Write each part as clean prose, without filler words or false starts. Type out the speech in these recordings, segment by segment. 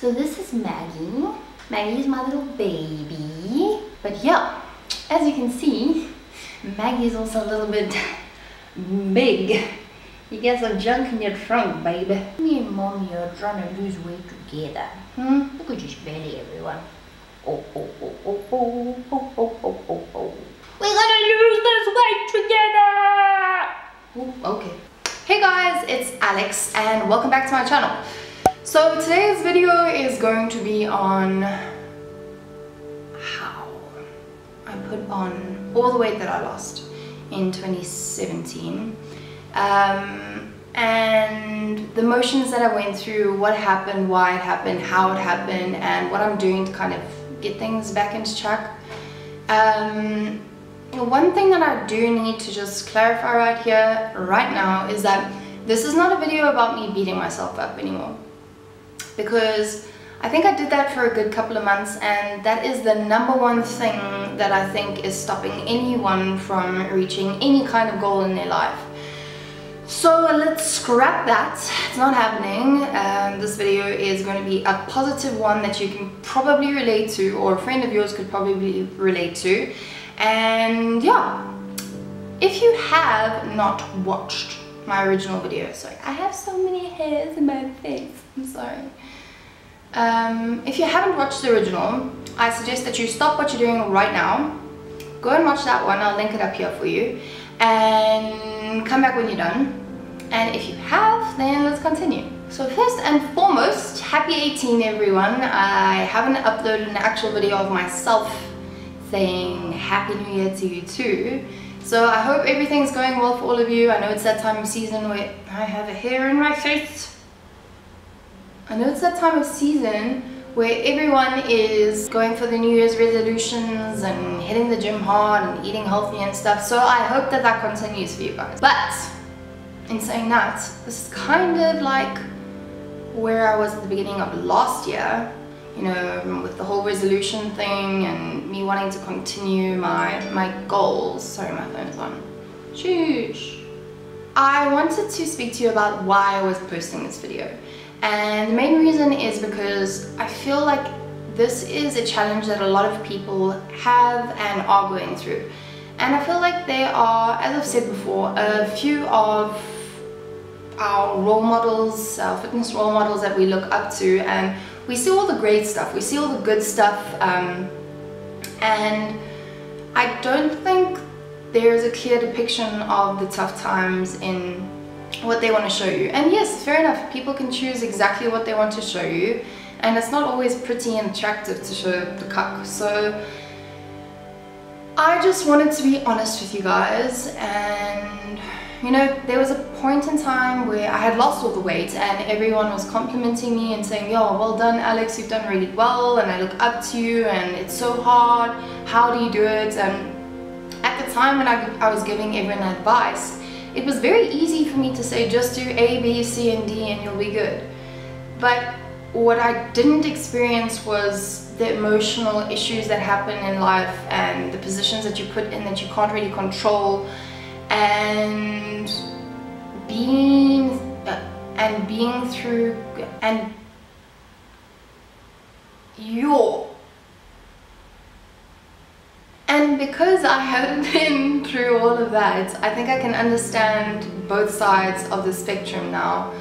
So this is Maggie. Maggie is my little baby. But yeah, as you can see, Maggie is also a little bit big. You get some junk in your trunk, baby. Me and Mommy are trying to lose weight together. Look at this belly, everyone. Oh, oh, oh, oh, oh, oh, oh, oh, oh, oh. We're gonna lose this weight together! Ooh, okay. Hey guys, it's Alex and welcome back to my channel. So today's video is going to be on how I put on all the weight that I lost in 2017. And the motions that I went through, what happened, why it happened, how it happened, and what I'm doing to kind of get things back into track. One thing that I do need to just clarify right here, right now, is that this is not a video about me beating myself up anymore. Because I think I did that for a good couple of months, and that is the number one thing that I think is stopping anyone from reaching any kind of goal in their life. So let's scrap that. It's not happening. This video is going to be a positive one that you can probably relate to, or a friend of yours could probably relate to. And yeah, if you have not watched my original video, sorry, I have so many hairs in my face, I'm sorry. If you haven't watched the original, I suggest that you stop what you're doing right now, go and watch that one. I'll link it up here for you, and come back when you're done. And if you have, then let's continue. So first and foremost, happy 18 everyone. I haven't uploaded an actual video of myself saying happy new year to you too. So I hope everything's going well for all of you. I know it's that time of season where I have a hair in my face. I know it's that time of season where everyone is going for the New Year's resolutions and hitting the gym hard and eating healthy and stuff. So I hope that that continues for you guys. But in saying that, this is kind of like where I was at the beginning of last year, you know, with the whole resolution thing and me wanting to continue my goals. Sorry, my phone is on. Sheesh. I wanted to speak to you about why I was posting this video. And the main reason is because I feel like this is a challenge that a lot of people have and are going through. And I feel like there are, as I've said before, a few of our role models, our fitness role models that we look up to, and we see all the great stuff, we see all the good stuff, and I don't think there's a clear depiction of the tough times in what they want to show you. And yes, fair enough, people can choose exactly what they want to show you, and it's not always pretty and attractive to show the cuck. So I just wanted to be honest with you guys. And you know, there was a point in time where I had lost all the weight and everyone was complimenting me and saying, yo, well done Alex, you've done really well and I look up to you and it's so hard, how do you do it? And at the time when I was giving everyone advice, it was very easy for me to say, just do A, B, C, and D and you'll be good. But what I didn't experience was the emotional issues that happen in life and the positions that you put in that you can't really control, and being through and because I haven't been through all of that, I think I can understand both sides of the spectrum now,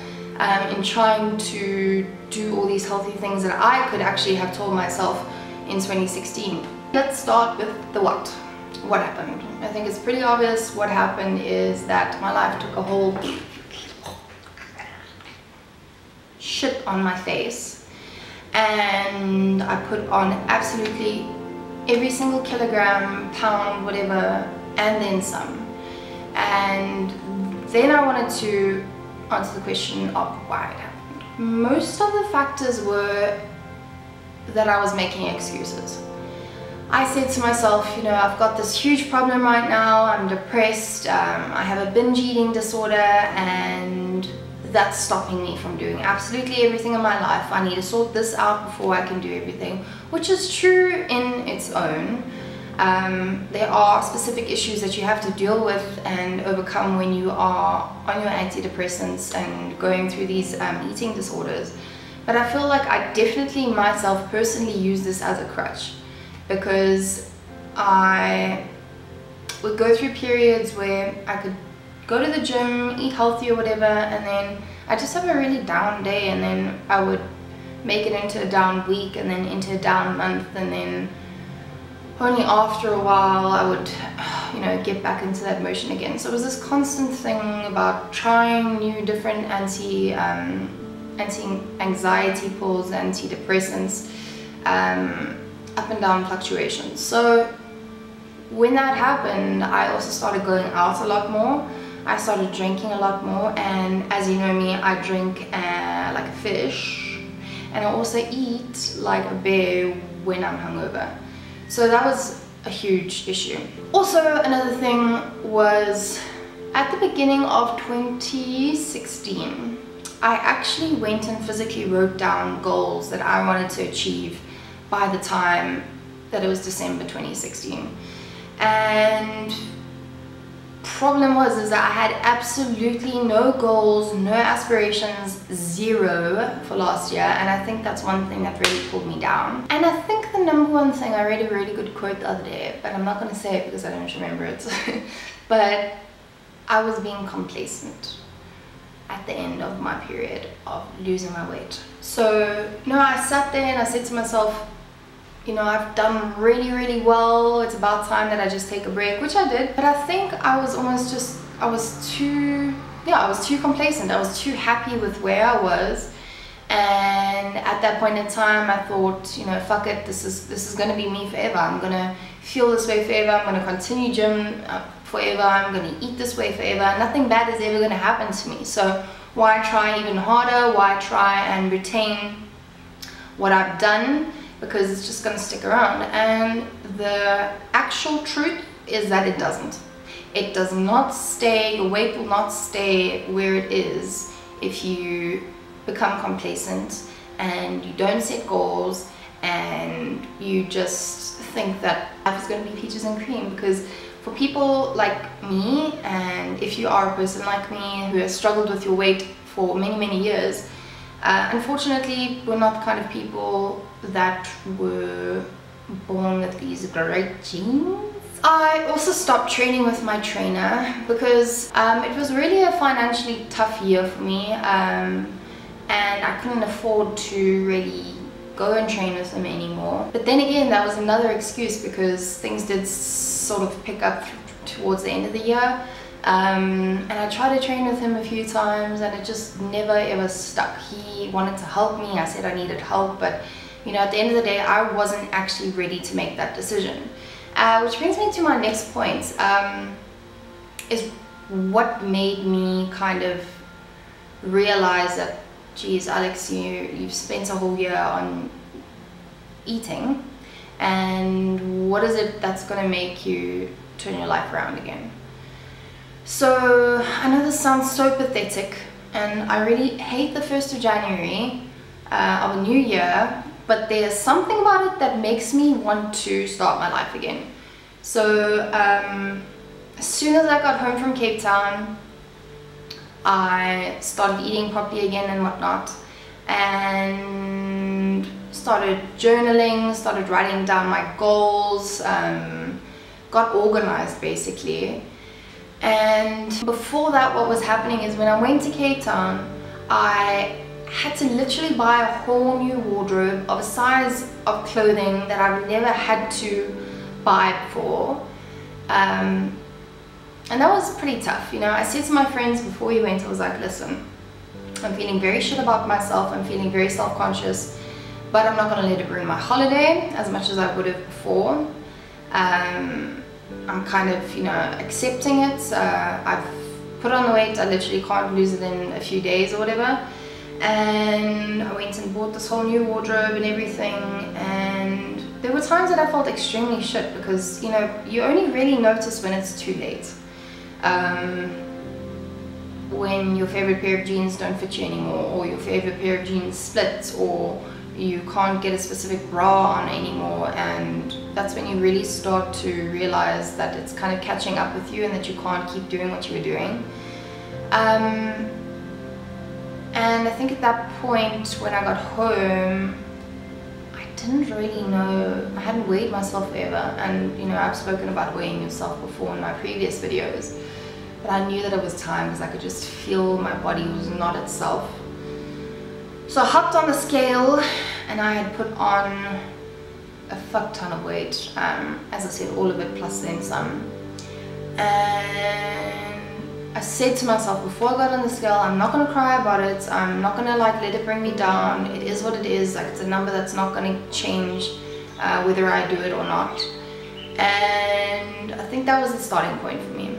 in trying to do all these healthy things that I could actually have told myself in 2016. Let's start with the what. What happened? I think it's pretty obvious. What happened is that my life took a whole shit on my face, and I put on absolutely every single kilogram, pound, whatever, and then some. And then I wanted to answer the question of why it happened. Most of the factors were that I was making excuses. I said to myself, you know, I've got this huge problem right now, I'm depressed, I have a binge eating disorder, and that's stopping me from doing absolutely everything in my life. I need to sort this out before I can do everything, which is true in its own. There are specific issues that you have to deal with and overcome when you are on your antidepressants and going through these eating disorders. but I feel like I definitely myself personally use this as a crutch, because I would go through periods where I could go to the gym, eat healthy or whatever, and then I just have a really down day, and then I would make it into a down week, and then into a down month, and then only after a while I would, you know, get back into that motion again. So it was this constant thing about trying new different anti-anxiety pills, antidepressants, up and down fluctuations. So when that happened, I also started going out a lot more. I started drinking a lot more, and as you know me, I drink like a fish, and I also eat like a bear when I'm hungover. So that was a huge issue. Also, another thing was at the beginning of 2016, I actually went and physically wrote down goals that I wanted to achieve by the time that it was December 2016. And problem is that I had absolutely no goals, no aspirations, zero for last year, and I think that's one thing that really pulled me down. And I think the number one thing, I read a really good quote the other day, but I'm not going to say it because I don't remember it, but I was being complacent at the end of my period of losing my weight. So, you know, I sat there and I said to myself, you know, I've done really, really well. It's about time that I just take a break, which I did. But I think I was almost just, I was too complacent. I was too happy with where I was. And at that point in time, I thought, you know, fuck it, this is gonna be me forever. I'm gonna feel this way forever. I'm gonna continue gym forever. I'm gonna eat this way forever. Nothing bad is ever gonna happen to me. So why try even harder? Why try and retain what I've done? Because it's just going to stick around. And the actual truth is that it doesn't. It does not stay, your weight will not stay where it is if you become complacent and you don't set goals and you just think that life is going to be peaches and cream. Because for people like me, and if you are a person like me who has struggled with your weight for many, many years, unfortunately, we're not the kind of people that were born with these great genes. I also stopped training with my trainer because it was really a financially tough year for me, and I couldn't afford to really go and train with him anymore. But then again, that was another excuse because things did sort of pick up towards the end of the year. And I tried to train with him a few times and it just never ever stuck. He wanted to help me, I said I needed help, but you know, at the end of the day, I wasn't actually ready to make that decision. Which brings me to my next point, is what made me kind of realize that, geez, Alex, you've spent a whole year on eating, and what is it that's going to make you turn your life around again? So I know this sounds so pathetic, and I really hate the 1st of January of a new year, but there's something about it that makes me want to start my life again. So as soon as I got home from Cape Town, I started eating properly again and whatnot, and started journaling, started writing down my goals, got organized basically. And before that, what was happening is when I went to Cape Town, I had to literally buy a whole new wardrobe of a size of clothing that I've never had to buy before. And that was pretty tough. You know, I said to my friends before we went, I was like, listen, I'm feeling very shit about myself, I'm feeling very self-conscious, but I'm not going to let it ruin my holiday as much as I would have before. I'm kind of, you know, accepting it. I've put on the weight, I literally can't lose it in a few days or whatever. And I went and bought this whole new wardrobe and everything, and there were times that I felt extremely shit because, you know, you only really notice when it's too late. When your favorite pair of jeans don't fit you anymore, or your favorite pair of jeans splits, or you can't get a specific bra on anymore, and that's when you really start to realize that it's kind of catching up with you and that you can't keep doing what you were doing. And I think at that point when I got home, I didn't really know, I hadn't weighed myself ever, and you know, I've spoken about weighing yourself before in my previous videos, but I knew that it was time because I could just feel my body was not itself. So I hopped on the scale and I had put on a fuck ton of weight, as I said, all of it plus then some. And I said to myself before I got on the scale, I'm not going to cry about it, I'm not going to like let it bring me down, it is what it is, like it's a number that's not going to change whether I do it or not. And I think that was the starting point for me.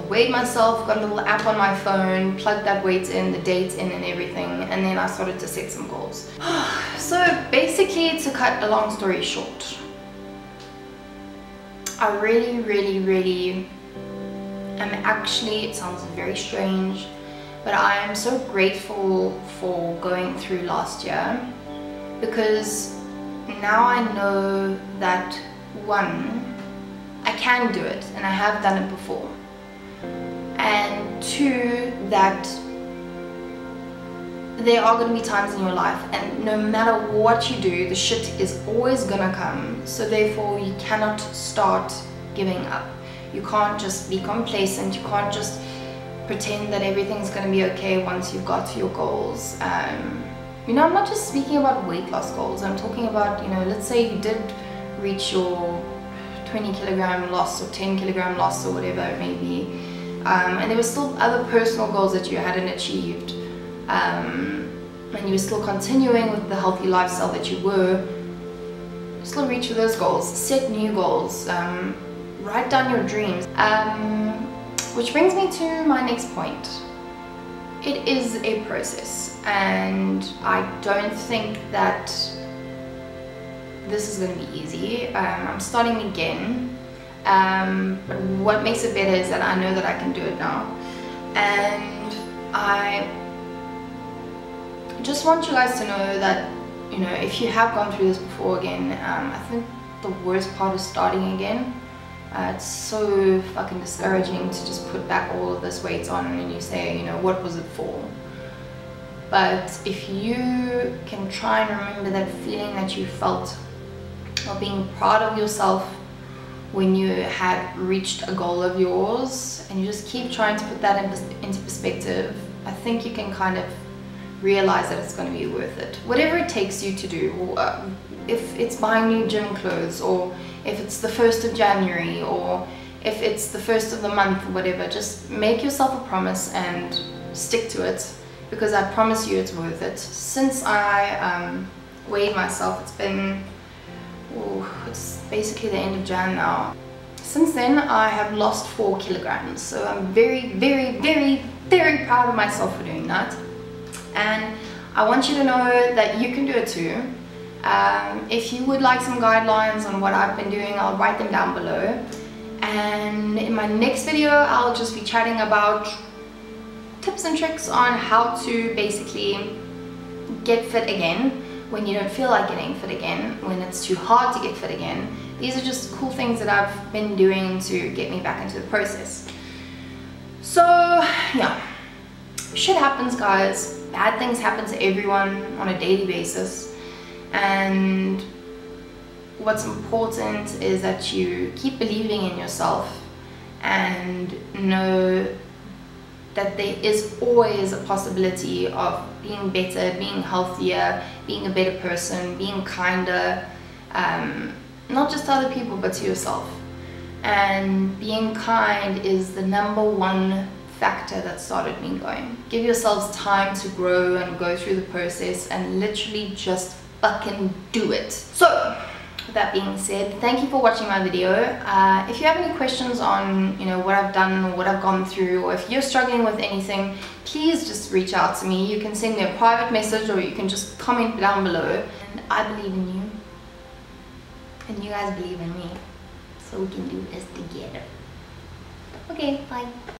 I weighed myself, got a little app on my phone, plugged that weight in, the date in and everything, and then I started to set some goals. So basically, to cut a long story short, I really am actually, it sounds very strange, but I am so grateful for going through last year, because now I know that one, I can do it and I have done it before, and two, that there are going to be times in your life, and no matter what you do, the shit is always gonna come, so therefore you cannot start giving up. You can't just be complacent, you can't just pretend that everything's going to be okay once you've got to your goals. You know, I'm not just speaking about weight loss goals, I'm talking about, you know, let's say you did reach your 20 kilogram loss or 10 kilogram loss or whatever it may be, and there were still other personal goals that you hadn't achieved, and you were still continuing with the healthy lifestyle that you were, still reach for those goals, set new goals, write down your dreams. Which brings me to my next point. It is a process, and I don't think that this is going to be easy. I'm starting again, but what makes it better is that I know that I can do it now, and I just want you guys to know that, you know, if you have gone through this before again, I think the worst part is starting again. It's so fucking discouraging to just put back all of this weight on and you say, you know, what was it for? But if you can try and remember that feeling that you felt of being proud of yourself when you had reached a goal of yours, and you just keep trying to put that into perspective, I think you can kind of realize that it's going to be worth it. Whatever it takes you to do, if it's buying new gym clothes, or if it's the 1st of January, or if it's the 1st of the month, or whatever, just make yourself a promise and stick to it, because I promise you it's worth it. Since I weighed myself, it's been, it's basically the end of Jan now. Since then I have lost 4 kilograms, so I'm very proud of myself for doing that, and I want you to know that you can do it too. If you would like some guidelines on what I've been doing, I'll write them down below, and in my next video I'll just be chatting about tips and tricks on how to basically get fit again when you don't feel like getting fit again, when it's too hard to get fit again. These are just cool things that I've been doing to get me back into the process. So yeah, shit happens, guys. Bad things happen to everyone on a daily basis. And what's important is that you keep believing in yourself and know that there is always a possibility of being better, being healthier, being a better person, being kinder, not just to other people but to yourself. And being kind is the #1 factor that started me going. Give yourselves time to grow and go through the process, and literally just fucking do it. So with that being said, thank you for watching my video. If you have any questions on, you know, what I've done or what I've gone through, or if you're struggling with anything, please just reach out to me. You can send me a private message, or you can just comment down below. And I believe in you, and you guys believe in me, so we can do this together. Okay, bye.